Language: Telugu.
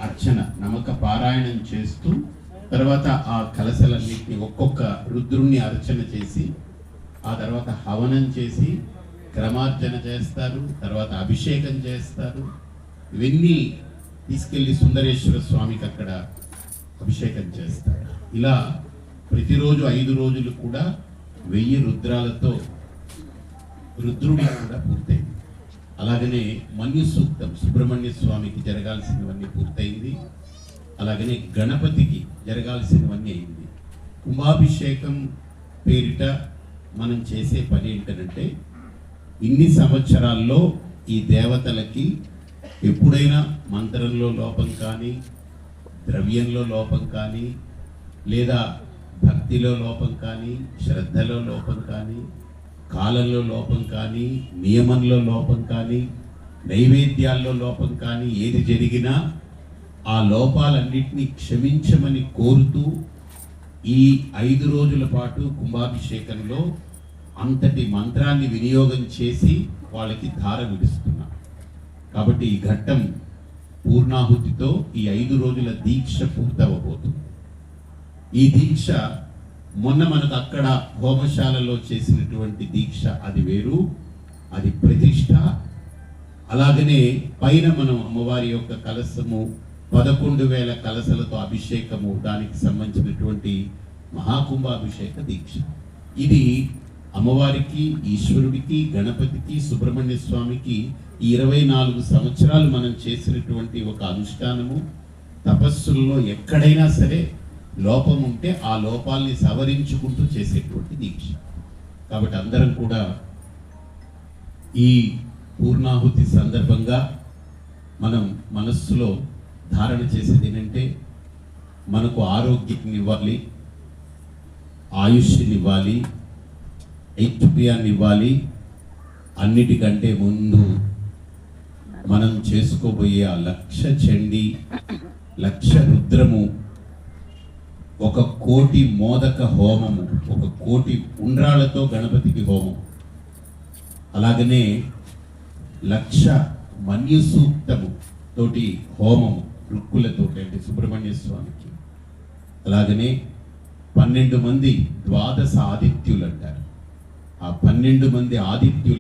అర్చన నమక పారాయణం చేస్తూ తర్వాత ఆ కలశలన్నింటినీ ఒక్కొక్క రుద్రుణ్ణి అర్చన చేసి ఆ తర్వాత హవనం చేసి క్రమార్చన చేస్తారు, తర్వాత అభిషేకం చేస్తారు. ఇవన్నీ తీసుకెళ్లి సుందరేశ్వర స్వామికి అక్కడ అభిషేకం చేస్తారు. ఇలా ప్రతిరోజు 5 రోజులు కూడా 1000 రుద్రాలతో రుద్రుడి కూడా పూర్తయింది. అలాగనే మన్యు సూక్తం సుబ్రహ్మణ్య స్వామికి జరగాల్సినవన్నీ పూర్తయింది. అలాగనే గణపతికి జరగాల్సినవన్నీ అయింది. కుంభాభిషేకం పేరిట మనం చేసే పని ఏంటంటే ఇన్ని సంవత్సరాల్లో ఈ దేవతలకి ఎప్పుడైనా మంత్రంలో లోపం కానీ, ద్రవ్యంలో లోపం కానీ, లేదా భక్తిలో లోపం కానీ, శ్రద్ధలో లోపం కానీ, కాలంలో లోపం కానీ, నియమంలో లోపం కానీ, నైవేద్యాల్లో లోపం కానీ ఏది జరిగినా ఆ లోపాలన్నింటినీ క్షమించమని కోరుతూ ఈ 5 రోజుల పాటు కుంభాభిషేకంలో అంతటి మంత్రాన్ని వినియోగం చేసి వాళ్ళకి ధార విడుస్తున్నాం. కాబట్టి ఈ ఘట్టం పూర్ణాహుతితో ఈ 5 రోజుల దీక్ష పూర్తవబోతుంది. ఈ దీక్ష మొన్న మనకు అక్కడ హోమశాలలో చేసినటువంటి దీక్ష అది వేరు, అది ప్రతిష్ట. అలాగనే పైన మనం అమ్మవారి యొక్క కలశము 11,000 కలశలతో అభిషేకము, దానికి సంబంధించినటువంటి మహాకుంభాభిషేక దీక్ష. ఇది అమ్మవారికి, ఈశ్వరుడికి, గణపతికి, సుబ్రహ్మణ్య స్వామికి 24 సంవత్సరాలు మనం చేసినటువంటి ఒక అనుష్ఠానము. తపస్సుల్లో ఎక్కడైనా సరే లోపం ఉంటే ఆ లోపాలని సవరించుకుంటూ చేసేటువంటి దీక్ష. కాబట్టి అందరం కూడా ఈ పూర్ణాహుతి సందర్భంగా మనం మనస్సులో ధారణ చేసేది ఏంటంటే మనకు ఆరోగ్యాన్ని ఇవ్వాలి, ఆయుష్ని ఇవ్వాలి, ఐక్యప్రియాన్ని ఇవ్వాలి. అన్నిటికంటే ముందు మనం చేసుకోబోయే ఆ 1,00,000 చండి, 1,00,000 రుద్రము, 1,00,00,000 మోదక హోమము, 1,00,00,000 ఉండ్రాలతో గణపతికి హోమం, అలాగనే 1,00,000 మన్యు సూక్తము తోటి హోమము రుక్కులతో అంటే సుబ్రహ్మణ్య స్వామికి. అలాగనే 12 మంది ద్వాదశ ఆదిత్యులు అంటారు. ఆ 12 మంది ఆదిత్యులు